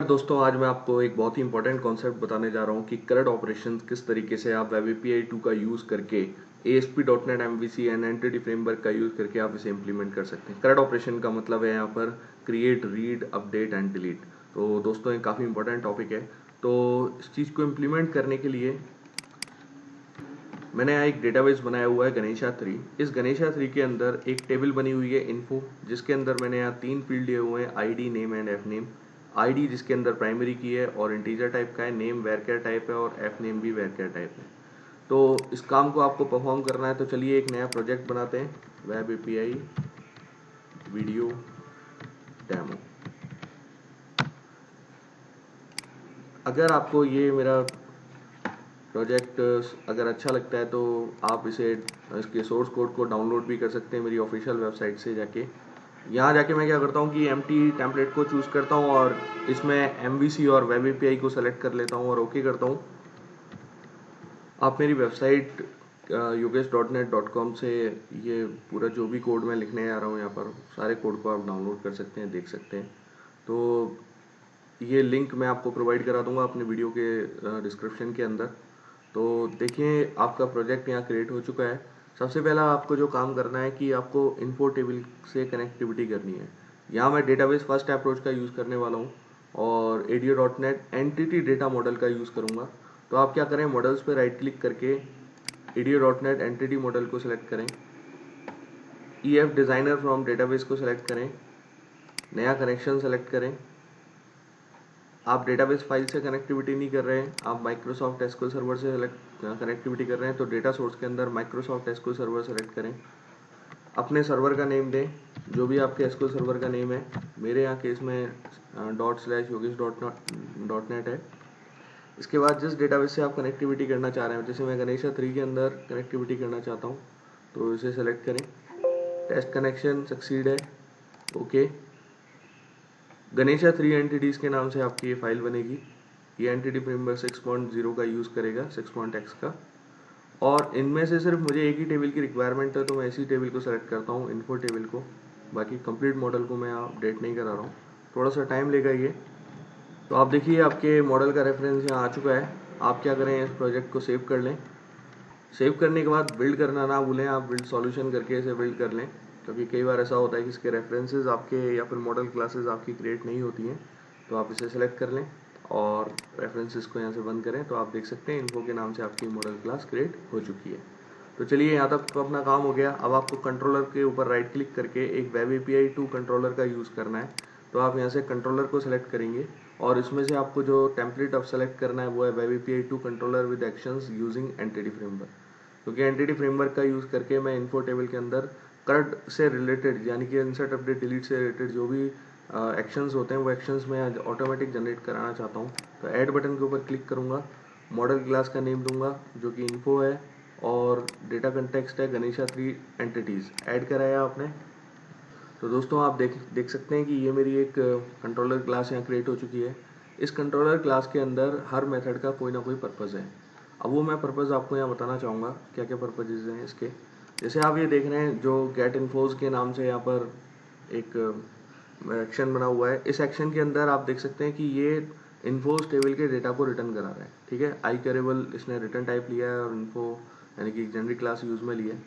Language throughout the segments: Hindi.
दोस्तों, आज मैं आपको एक बहुत ही इंपॉर्टेंट कॉन्सेप्ट बताने जा रहा हूँ कि CRUD ऑपरेशन किस तरीके से आप वेब एपीआई 2 का यूज़ करके ASP.NET MVC and entity framework का यूज़ करके आप इसे इम्प्लीमेंट कर सकते हैं। CRUD ऑपरेशन का मतलब है यहाँ पर create, read, update and delete. तो दोस्तों, ये काफ़ी इंपॉर्टेंट टॉपिक है। तो इस चीज़ को इम्प्लीमेंट करने के लिए मैंने यहाँ एक डेटाबेस बनाया हुआ है गणेशा 3। इस गणेशा 3 के अंदर एक टेबल बनी हुई है इन्फो, जिसके अंदर मैंने यहाँ 3 फील्ड दिए हुए हैं, ID, name and F name. ID जिसके अंदर प्राइमरी की है और इंटीजर टाइप का है, नेम वेरकेयर टाइप है और एफ नेम भी वेरकेयर टाइप है। तो इस काम को आपको परफॉर्म करना है, तो चलिए एक नया प्रोजेक्ट बनाते हैं, वेब एपीआई वीडियो डेमो। अगर आपको ये मेरा प्रोजेक्ट अगर अच्छा लगता है तो आप इसके सोर्स कोड को डाउनलोड भी कर सकते हैं मेरी ऑफिशियल वेबसाइट से जाके। यहाँ जाके मैं क्या करता हूँ कि एम्प्टी टेम्पलेट को चूज़ करता हूँ और इसमें एमवीसी और वेब एपीआई को सेलेक्ट कर लेता हूँ और ओके करता हूँ। आप मेरी वेबसाइट yogesh.net.com से ये पूरा जो भी कोड मैं लिखने आ रहा हूँ यहाँ पर सारे कोड को आप डाउनलोड कर सकते हैं, देख सकते हैं। तो ये लिंक मैं आपको प्रोवाइड करा दूंगा अपने वीडियो के डिस्क्रिप्शन के अंदर। तो देखिए, आपका प्रोजेक्ट यहाँ क्रिएट हो चुका है। सबसे पहला आपको जो काम करना है कि आपको इन्फो टेबल से कनेक्टिविटी करनी है। यहाँ मैं डेटाबेस फर्स्ट अप्रोच का यूज़ करने वाला हूँ और ADO.NET एंटिटी डेटा मॉडल का यूज़ करूँगा। तो आप क्या करें, मॉडल्स पे राइट क्लिक करके ADO.NET एंटिटी मॉडल को सिलेक्ट करें, EF डिज़ाइनर फ्रॉम डेटाबेस को सिलेक्ट करें, नया कनेक्शन सेलेक्ट करें। आप डेटाबेस फाइल से कनेक्टिविटी नहीं कर रहे हैं, आप माइक्रोसॉफ्ट एसक्यूएल सर्वर से कनेक्टिविटी कर रहे हैं, तो डेटा सोर्स के अंदर माइक्रोसॉफ्ट एसक्यूएल सर्वर सेलेक्ट करें। अपने सर्वर का नेम दें, जो भी आपके एसक्यूएल सर्वर का नेम है। मेरे यहाँ केस में ./yogesh.net है। इसके बाद जिस डेटाबेस से आप कनेक्टिविटी करना चाह रहे हैं, जैसे मैं गणेशा 3 के अंदर कनेक्टिविटी करना चाहता हूँ, तो इसे सेलेक्ट करें। टेस्ट कनेक्शन सक्सीड है, ओके। गणेशा 3 एंटिटीज़ के नाम से आपकी ये फाइल बनेगी। ये एंटिटी फ्रेमवर्क 6.0 का यूज़ करेगा, 6.x का। और इनमें से सिर्फ मुझे एक ही टेबल की रिक्वायरमेंट है, तो मैं इसी टेबल को सेलेक्ट करता हूँ, इन्फो टेबल को। बाकी कंप्लीट मॉडल को मैं अपडेट नहीं करा रहा हूँ, थोड़ा सा टाइम लेगा ये। तो आप देखिए, आपके मॉडल का रेफरेंस यहाँ आ चुका है। आप क्या करें, इस प्रोजेक्ट को सेव कर लें। सेव करने के बाद बिल्ड करना ना भूलें, आप बिल्ड सॉल्यूशन करके इसे बिल्ड कर लें, क्योंकि कई बार ऐसा होता है कि इसके रेफरेंसेस आपके या फिर मॉडल क्लासेस आपकी क्रिएट नहीं होती हैं। तो आप इसे सेलेक्ट कर लें और रेफरेंसेस को यहाँ से बंद करें। तो आप देख सकते हैं इन्फो के नाम से आपकी मॉडल क्लास क्रिएट हो चुकी है। तो चलिए, यहाँ तक तो अपना काम हो गया। अब आपको कंट्रोलर के ऊपर राइट क्लिक करके एक वेब एपीआई 2 कंट्रोलर का यूज़ करना है। तो आप यहाँ से कंट्रोलर को सेलेक्ट करेंगे और इसमें से आपको जो टेम्पलेट अब सेलेक्ट करना है वो है web API 2 controller with actions using entity framework. क्योंकि एंटिटी फ्रेमवर्क का यूज़ करके मैं इन्फो टेबल के अंदर CRUD से रिलेटेड, यानी कि इंसर्ट अपडेट डिलीट से रिलेटेड जो भी एक्शंस होते हैं वो एक्शंस मैं ऑटोमेटिक जनरेट कराना चाहता हूँ। तो ऐड बटन के ऊपर क्लिक करूँगा, मॉडल क्लास का नेम दूंगा जो कि इन्फो है और डेटा कंटेक्स्ट है गणेशा 3 एंटिटीज़। ऐड कराया आपने। तो दोस्तों, आप देख सकते हैं कि ये मेरी एक कंट्रोलर क्लास यहाँ क्रिएट हो चुकी है। इस कंट्रोलर क्लास के अंदर हर मेथड का कोई ना कोई पर्पज़ है। अब वो मैं पर्पज़ आपको यहाँ बताना चाहूँगा, क्या क्या पर्पजेज़ हैं इसके। जैसे आप ये देख रहे हैं, जो गेट इन्फोज के नाम से यहाँ पर एक एक्शन बना हुआ है। इस एक्शन के अंदर आप देख सकते हैं कि ये इन्फोज टेबल के डेटा को रिटर्न करा रहा है। ठीक है, आई कैरेबल इसने रिटर्न टाइप लिया है और इन्फो यानी कि जेनरिक क्लास यूज़ में लिया है।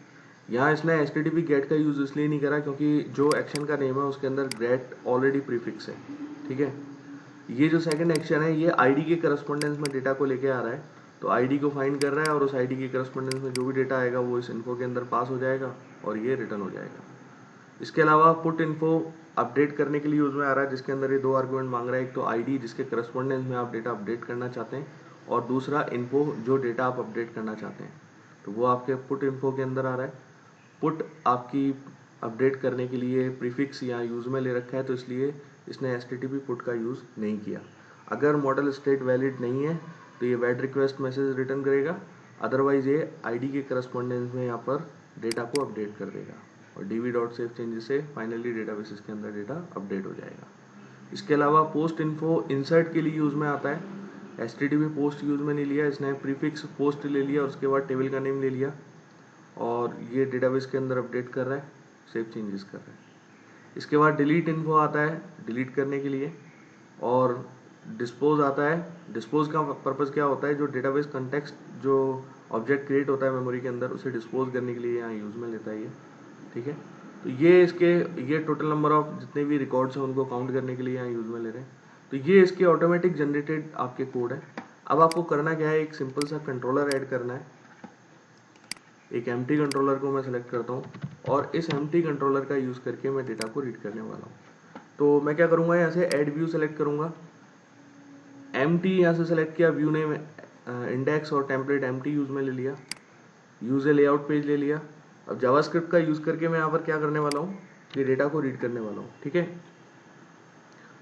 यहाँ इसने HTTP गेट का यूज़ इसलिए नहीं करा क्योंकि जो एक्शन का नेम है उसके अंदर गेट ऑलरेडी प्रीफिक्स है। ठीक है, ये जो सेकंड एक्शन है ये आईडी के करस्पॉन्डेंस में डेटा को लेके आ रहा है। तो आईडी को फाइंड कर रहा है और उस आईडी के करस्पॉन्डेंस में जो भी डेटा आएगा वो इस इन्फो के अंदर पास हो जाएगा और ये रिटर्न हो जाएगा। इसके अलावा पुट इन्फो अपडेट करने के लिए यूज़ में आ रहा है, जिसके अंदर ये दो आर्गुमेंट मांग रहा है। एक तो आईडी जिसके करस्पॉन्डेंस में आप डेटा अपडेट करना चाहते हैं और दूसरा इन्फो जो डेटा आप अपडेट करना चाहते हैं। तो वो आपके पुट इन्फो के अंदर आ रहा है। पुट आपकी अपडेट करने के लिए प्रीफिक्स यहाँ यूज़ में ले रखा है, तो इसलिए इसने HTTP पुट का यूज़ नहीं किया। अगर मॉडल स्टेट वैलिड नहीं है तो ये वैड रिक्वेस्ट मैसेज रिटर्न करेगा, अदरवाइज ये आईडी के करस्पॉन्डेंस में यहाँ पर डेटा को अपडेट कर देगा और db.save चेंजेस से फाइनली डेटाबेसेस के अंदर डेटा अपडेट हो जाएगा। इसके अलावा पोस्ट इन्फो इंसर्ट के लिए यूज़ में आता है। HTTP पोस्ट यूज़ में नहीं लिया, इसने प्रीफिक्स पोस्ट ले लिया और उसके बाद टेबल का नेम ले लिया और ये डेटाबेस के अंदर अपडेट कर रहा है, सेव चेंजेस कर रहा है। इसके बाद डिलीट इन्फो आता है डिलीट करने के लिए, और डिस्पोज आता है। डिस्पोज का पर्पज़ क्या होता है, जो डेटाबेस कंटेक्स्ट जो ऑब्जेक्ट क्रिएट होता है मेमोरी के अंदर उसे डिस्पोज करने के लिए यहाँ यूज़ में लेता है ये, ठीक है। तो ये टोटल नंबर ऑफ जितने भी रिकॉर्ड्स हैं उनको काउंट करने के लिए यहाँ यूज़ में ले रहे हैं। तो ये इसके ऑटोमेटिक जनरेटेड आपके कोड है। अब आपको करना क्या है, एक सिंपल सा कंट्रोलर ऐड करना है। एक एम्प्टी कंट्रोलर को मैं सेलेक्ट करता हूँ और इस एम्प्टी कंट्रोलर का यूज़ करके मैं डेटा को रीड करने वाला हूँ। तो मैं क्या करूँगा, यहाँ से ऐड व्यू सेलेक्ट करूँगा, एम्प्टी यहाँ से सेलेक्ट किया, व्यू नेम इंडेक्स और टेम्पलेट एम्प्टी यूज़ में ले लिया, यूज़ ए लेआउट पेज ले लिया। अब जावास्क्रिप्ट का यूज़ करके मैं यहाँ पर क्या करने वाला हूँ, ये डेटा को रीड करने वाला हूँ, ठीक है।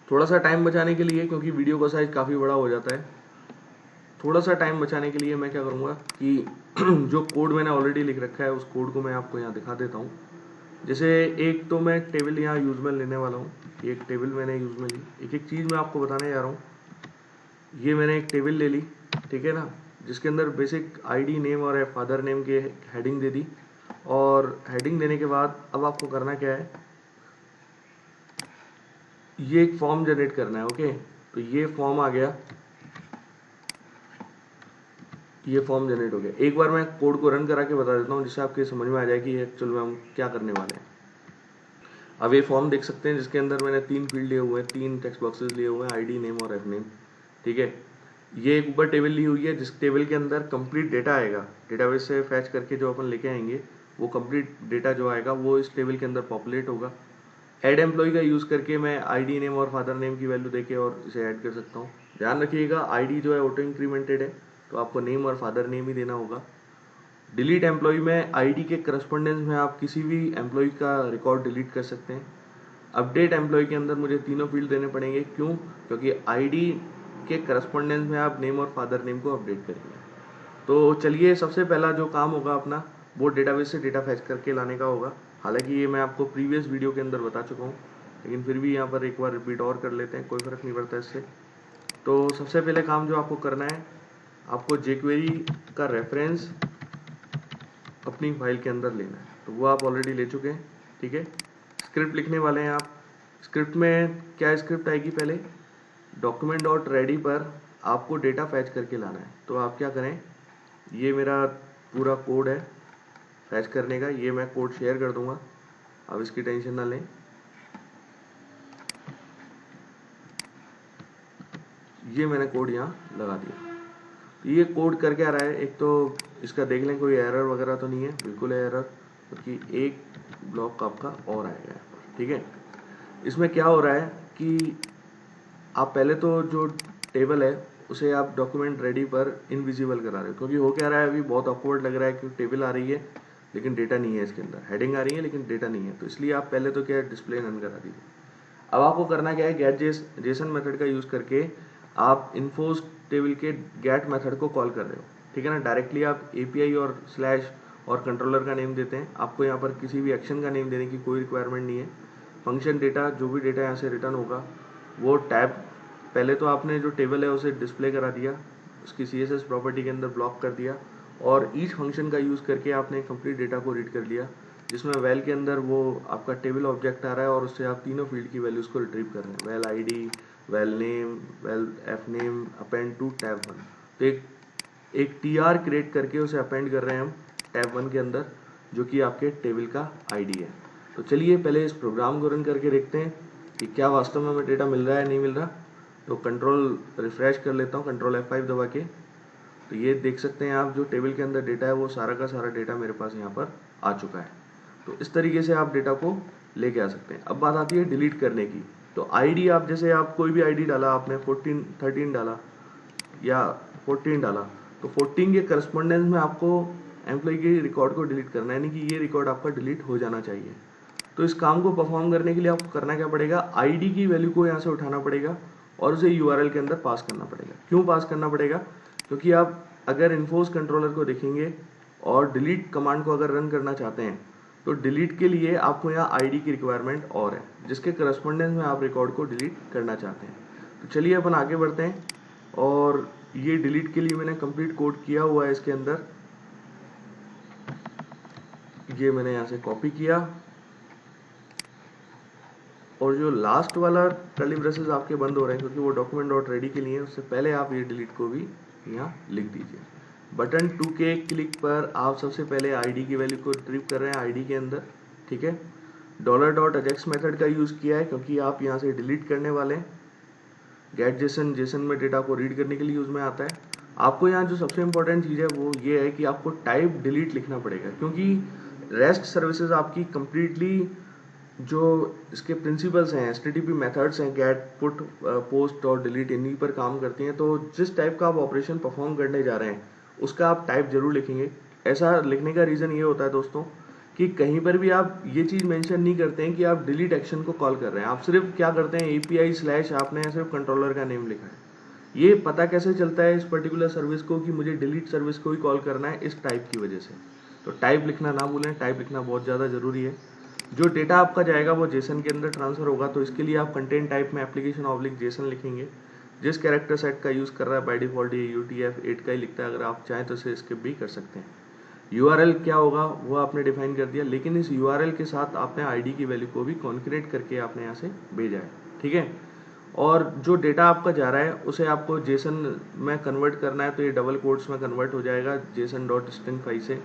थोड़ा सा टाइम बचाने के लिए, क्योंकि वीडियो का साइज काफ़ी बड़ा हो जाता है, थोड़ा सा टाइम बचाने के लिए मैं क्या करूँगा कि जो कोड मैंने ऑलरेडी लिख रखा है उस कोड को मैं आपको यहाँ दिखा देता हूँ। जैसे एक तो मैं टेबल यहाँ यूज़ में लेने वाला हूँ, एक टेबल मैंने यूज़ में ली। एक एक चीज़ मैं आपको बताने जा रहा हूँ। ये मैंने एक टेबल ले ली, ठीक है ना, जिसके अंदर बेसिक आईडी, नेम और फादर नेम के हेडिंग दे दी। और हेडिंग देने के बाद अब आपको करना क्या है, ये एक फॉर्म जनरेट करना है, ओके। तो ये फॉर्म आ गया, ये फॉर्म जनरेट हो गया। एक बार मैं कोड को रन करा के बता देता हूँ जिससे आपके समझ में आ जाए कि एक्चुअल में हम क्या करने वाले हैं। अब ये फॉर्म देख सकते हैं जिसके अंदर मैंने 3 फील्ड लिए हुए हैं, 3 टेक्स्ट बॉक्सेस लिए हुए हैं, आईडी, नेम और एफ नेम, ठीक है। ये एक ऊपर टेबल ली हुई है जिस टेबल के अंदर कंप्लीट डेटा आएगा, डेटाबेस से फैच करके जो अपन लेके आएंगे वो कंप्लीट डेटा जो आएगा वो इस टेबल के अंदर पॉपुलेट होगा। ऐड एम्प्लॉय का यूज़ करके मैं आईडी, नेम और फादर नेम की वैल्यू देके और इसे ऐड कर सकता हूँ। ध्यान रखिएगा आईडी जो है ऑटो इंक्रीमेंटेड है, तो आपको नेम और फादर नेम ही देना होगा। डिलीट एम्प्लॉय में आईडी के करस्पॉन्डेंस में आप किसी भी एम्प्लॉय का रिकॉर्ड डिलीट कर सकते हैं। अपडेट एम्प्लॉय के अंदर मुझे तीनों फील्ड देने पड़ेंगे, क्यों, क्योंकि आईडी के करस्पॉन्डेंस में आप नेम और फादर नेम को अपडेट करेंगे। तो चलिए, सबसे पहला जो काम होगा अपना वो डेटाबेस से डेटा फैच करके लाने का होगा। हालांकि ये मैं आपको प्रीवियस वीडियो के अंदर बता चुका हूँ, लेकिन फिर भी यहाँ पर एक बार रिपीट और कर लेते हैं, कोई फ़र्क नहीं पड़ता इससे। तो सबसे पहले काम जो आपको करना है, आपको जेक्वेरी का रेफरेंस अपनी फाइल के अंदर लेना है, तो वो आप ऑलरेडी ले चुके हैं, ठीक है। स्क्रिप्ट लिखने वाले हैं आप। स्क्रिप्ट में क्या स्क्रिप्ट आएगी, पहले document.ready पर आपको डेटा फैच करके लाना है। तो आप क्या करें, ये मेरा पूरा कोड है फैच करने का, ये मैं कोड शेयर कर दूंगा, आप इसकी टेंशन ना लें। ये मैंने कोड यहाँ लगा दिया। तो ये कोड कर क्या रहा है, एक तो इसका देख लें कोई एरर वगैरह तो नहीं है, बिल्कुल है एरर, क्योंकि एक ब्लॉक आपका और आएगा यहाँ पर, ठीक है। इसमें क्या हो रहा है कि आप पहले तो जो टेबल है उसे आप डॉक्यूमेंट रेडी पर इनविजिबल करा रहे हो, क्योंकि हो क्या रहा है, अभी बहुत ऑकवर्ड लग रहा है कि टेबल आ रही है लेकिन डेटा नहीं है, इसके अंदर हेडिंग आ रही है लेकिन डेटा नहीं है। तो इसलिए आप पहले तो क्या डिस्प्ले नन करा दीजिए। अब आपको करना क्या है, गेट जेसन मेथड का यूज़ करके आप इन्फोस टेबल के गेट मेथड को कॉल कर रहे हो, ठीक है ना। डायरेक्टली आप एपीआई और स्लैश और कंट्रोलर का नेम देते हैं, आपको यहाँ पर किसी भी एक्शन का नेम देने की कोई रिक्वायरमेंट नहीं है। फंक्शन डेटा, जो भी डेटा यहाँ से रिटर्न होगा वो टैब, पहले तो आपने जो टेबल है उसे डिस्प्ले करा दिया, उसकी CSS प्रॉपर्टी के अंदर ब्लॉक कर दिया, और ईच फंक्शन का यूज़ करके आपने कंप्लीट डेटा को रीड कर लिया, जिसमें वेल के अंदर वो आपका टेबल ऑब्जेक्ट आ रहा है और उससे आप तीनों फील्ड की वैल्यूज़ को रिट्रीव कर रहे हैं, well ID, well name, well F name, append to tab 1। तो एक TR क्रिएट करके उसे अपेंड कर रहे हैं हम टैब 1 के अंदर, जो कि आपके टेबल का आईडी है। तो चलिए पहले इस प्रोग्राम को रन करके देखते हैं कि क्या वास्तव में हमें डेटा मिल रहा है नहीं मिल रहा। तो कंट्रोल रिफ्रेश कर लेता हूँ, कंट्रोल F5 दबा के। तो ये देख सकते हैं आप, जो टेबल के अंदर डेटा है वो सारा का सारा डेटा मेरे पास यहाँ पर आ चुका है। तो इस तरीके से आप डेटा को लेके आ सकते हैं। अब बात आती है डिलीट करने की। तो आईडी, आप जैसे आप कोई भी आईडी डाला, आपने 13 डाला या 14 डाला, तो 14 के करस्पॉन्डेंस में आपको एम्प्लॉय के रिकॉर्ड को डिलीट करना है, यानी कि ये रिकॉर्ड आपका डिलीट हो जाना चाहिए। तो इस काम को परफॉर्म करने के लिए आपको करना क्या पड़ेगा, आईडी की वैल्यू को यहाँ से उठाना पड़ेगा और उसे यूआरएल के अंदर पास करना पड़ेगा। क्यों पास करना पड़ेगा, क्योंकि आप अगर इन्फोर्स कंट्रोलर को देखेंगे और डिलीट कमांड को अगर रन करना चाहते हैं तो डिलीट के लिए आपको यहाँ आईडी की रिक्वायरमेंट और है, जिसके करस्पॉन्डेंस में आप रिकॉर्ड को डिलीट करना चाहते हैं। तो चलिए अपन आगे बढ़ते हैं, और ये डिलीट के लिए मैंने कंप्लीट कोड किया हुआ है इसके अंदर। ये मैंने यहाँ से कॉपी किया और जो लास्ट वाला कर्ली ब्रेसेस आपके बंद हो रहे हैं क्योंकि वो डॉक्यूमेंट डॉट रेडी के लिए, उससे पहले आप ये डिलीट को भी यहाँ लिख दीजिए। बटन 2 के क्लिक पर आप सबसे पहले आईडी की वैल्यू को रिट्रीव कर रहे हैं आईडी के अंदर, ठीक है। $ajax मेथड का यूज किया है क्योंकि आप यहाँ से डिलीट करने वाले हैं। गेट जेसन में डेटा को रीड करने के लिए यूज में आता है। आपको यहाँ जो सबसे इंपॉर्टेंट चीज है वो ये है कि आपको टाइप डिलीट लिखना पड़ेगा, क्योंकि रेस्ट सर्विसेज आपकी कंप्लीटली जो इसके प्रिंसिपल्स हैं, एचटीटीपी मेथड्स हैं, गेट, पुट, पोस्ट और डिलीट, इन्हीं पर काम करती हैं। तो जिस टाइप का आप ऑपरेशन परफॉर्म करने जा रहे हैं उसका आप टाइप जरूर लिखेंगे। ऐसा लिखने का रीजन ये होता है दोस्तों कि कहीं पर भी आप ये चीज मेंशन नहीं करते हैं कि आप डिलीट एक्शन को कॉल कर रहे हैं। आप सिर्फ क्या करते हैं, API/ आपने सिर्फ कंट्रोलर का नेम लिखा है। ये पता कैसे चलता है इस पर्टिकुलर सर्विस को कि मुझे डिलीट सर्विस को ही कॉल करना है, इस टाइप की वजह से। तो टाइप लिखना ना भूलें, टाइप लिखना बहुत ज़्यादा ज़रूरी है। जो डेटा आपका जाएगा वो जेसन के अंदर ट्रांसफर होगा, तो इसके लिए आप कंटेंट टाइप में application/JSON लिखेंगे। जिस कैरेक्टर सेट का यूज़ कर रहा है बाय डिफॉल्ट ये UTF-8 का ही लिखता है, अगर आप चाहें तो इसे स्किप भी कर सकते हैं। URL क्या होगा वो आपने डिफाइन कर दिया, लेकिन इस URL के साथ आपने ID की वैल्यू को भी कॉन्करेट करके आपने यहाँ से भेजा है, ठीक है। और जो डेटा आपका जा रहा है उसे आपको जेसन में कन्वर्ट करना है, तो ये डबल कोट्स में कन्वर्ट हो जाएगा JSON.string5 से,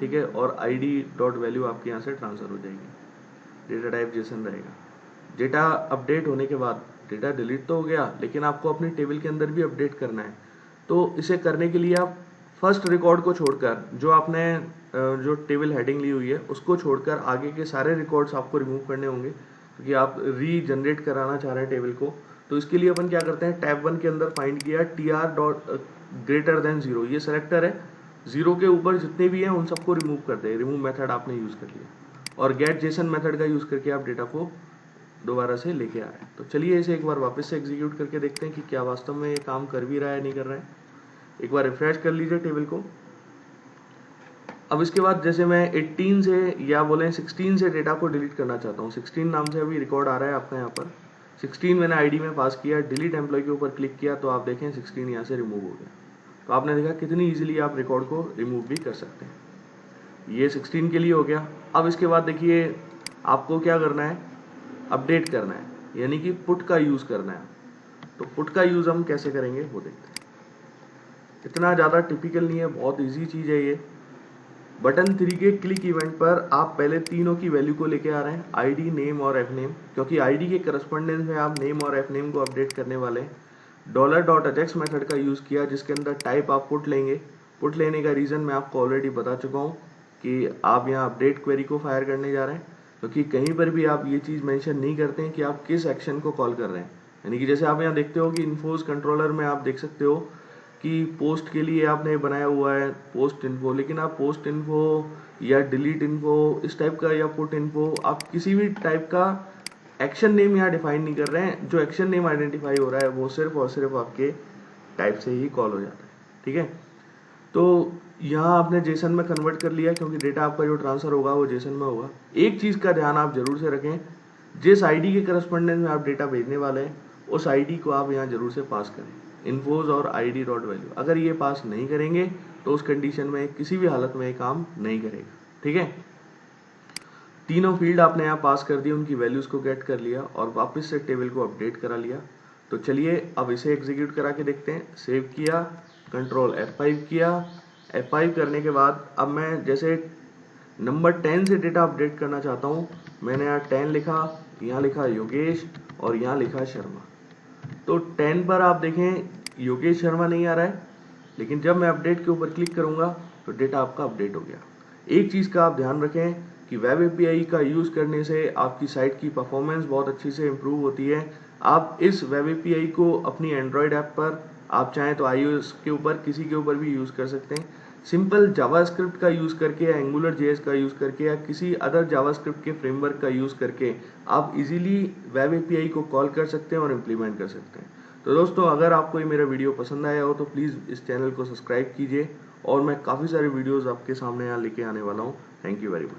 ठीक है। और ID.value आपके यहाँ से ट्रांसफर हो जाएगी, डेटा टाइप जेसन रहेगा। डेटा अपडेट होने के बाद डेटा डिलीट तो हो गया, लेकिन आपको अपनी टेबल के अंदर भी अपडेट करना है। तो इसे करने के लिए आप फर्स्ट रिकॉर्ड को छोड़कर, जो आपने जो टेबल हेडिंग ली हुई है उसको छोड़कर आगे के सारे रिकॉर्ड्स आपको रिमूव करने होंगे, क्योंकि आप रीजनरेट कराना चाह रहे हैं टेबल को। तो इसके लिए अपन क्या करते हैं, टैब 1 के अंदर फाइंड किया tr.greater than 0, ये सेलेक्टर है। 0 के ऊपर जितने भी हैं उन सबको रिमूव कर दे, रिमूव मेथड आपने यूज कर लिया। और गेट जेसन मेथड का यूज करके आप डेटा को दोबारा से लेके आ रहे हैं। तो चलिए इसे एक बार वापस से एग्जीक्यूट करके देखते हैं कि क्या वास्तव में ये काम कर भी रहा है नहीं कर रहा है। एक बार रिफ्रेश कर लीजिए टेबल को। अब इसके बाद जैसे मैं 18 से या बोले 16 से डेटा को डिलीट करना चाहता हूँ, 16 नाम से अभी रिकॉर्ड आ रहा है आपका यहाँ पर। 16 मैंने आईडी में पास किया, डिलीट एम्प्लॉय के ऊपर क्लिक किया तो आप देखें 16 यहाँ से रिमूव हो गया। तो आपने देखा कितनी इजीली आप रिकॉर्ड को रिमूव भी कर सकते हैं। ये 16 के लिए हो गया। अब इसके बाद देखिए आपको क्या करना है, अपडेट करना है, यानी कि पुट का यूज करना है। तो पुट का यूज हम कैसे करेंगे वो देखते हैं। इतना ज़्यादा टिपिकल नहीं है, बहुत इजी चीज़ है ये। बटन 3 के क्लिक इवेंट पर आप पहले तीनों की वैल्यू को लेके आ रहे हैं, आईडी, नेम और एफ नेम, क्योंकि आईडी के करस्पॉन्डेंस में आप नेम और एफ नेम को अपडेट करने वाले हैं। $ajax मेथड का यूज किया जिसके अंदर टाइप आप पुट लेंगे। पुट लेने का रीजन मैं आपको ऑलरेडी बता चुका हूँ कि आप यहाँ अपडेट क्वेरी को फायर करने जा रहे हैं, क्योंकि कहीं पर भी आप ये चीज़ मेंशन नहीं करते हैं कि आप किस एक्शन को कॉल कर रहे हैं। यानी कि जैसे आप यहाँ देखते हो कि इन्फोस कंट्रोलर में आप देख सकते हो कि पोस्ट के लिए आपने बनाया हुआ है पोस्ट इन्फो, लेकिन आप पोस्ट इन्फो या डिलीट इन्फो इस टाइप का या पुट इन्फो, आप किसी भी टाइप का एक्शन नेम यहाँ डिफाइन नहीं कर रहे हैं। जो एक्शन नेम आइडेंटिफाई हो रहा है वो सिर्फ और सिर्फ आपके टाइप से ही कॉल हो जाता है, ठीक है। तो यहाँ आपने जेसन में कन्वर्ट कर लिया, क्योंकि डेटा आपका जो ट्रांसफर होगा वो जेसन में होगा। एक चीज़ का ध्यान आप जरूर से रखें, जिस आईडी के करस्पॉन्डेंस में आप डेटा भेजने वाले हैं उस आईडी को आप यहाँ जरूर से पास करें, इन्फोज और ID.value। अगर ये पास नहीं करेंगे तो उस कंडीशन में किसी भी हालत में काम नहीं करेगा, ठीक है। तीनों फील्ड आपने यहाँ पास कर दिए, उनकी वैल्यूज को गेट कर लिया और वापस से टेबल को अपडेट करा लिया। तो चलिए अब इसे एग्जीक्यूट करा के देखते हैं। सेव किया, कंट्रोल F5 किया। F5 करने के बाद अब मैं जैसे नंबर 10 से डेटा अपडेट करना चाहता हूँ, मैंने यहाँ 10 लिखा, यहाँ लिखा योगेश और यहाँ लिखा शर्मा। तो 10 पर आप देखें योगेश शर्मा नहीं आ रहा है, लेकिन जब मैं अपडेट के ऊपर क्लिक करूंगा तो डेटा आपका अपडेट हो गया। एक चीज़ का आप ध्यान रखें कि वेब एपीआई का यूज़ करने से आपकी साइट की परफॉर्मेंस बहुत अच्छी से इम्प्रूव होती है। आप इस वेब एपीआई को अपनी एंड्रॉयड ऐप पर, आप चाहें तो iOS के ऊपर किसी के ऊपर भी यूज़ कर सकते हैं। सिंपल जावास्क्रिप्ट का यूज़ करके या एंगुलर JS का यूज़ करके या किसी अदर जावास्क्रिप्ट के फ्रेमवर्क का यूज़ करके आप इजीली वेब एपीआई को कॉल कर सकते हैं और इम्प्लीमेंट कर सकते हैं। तो दोस्तों अगर आपको ये मेरा वीडियो पसंद आया हो तो प्लीज़ इस चैनल को सब्सक्राइब कीजिए, और मैं काफ़ी सारे वीडियोज़ आपके सामने यहाँ लेके आने वाला हूँ। Thank you very much.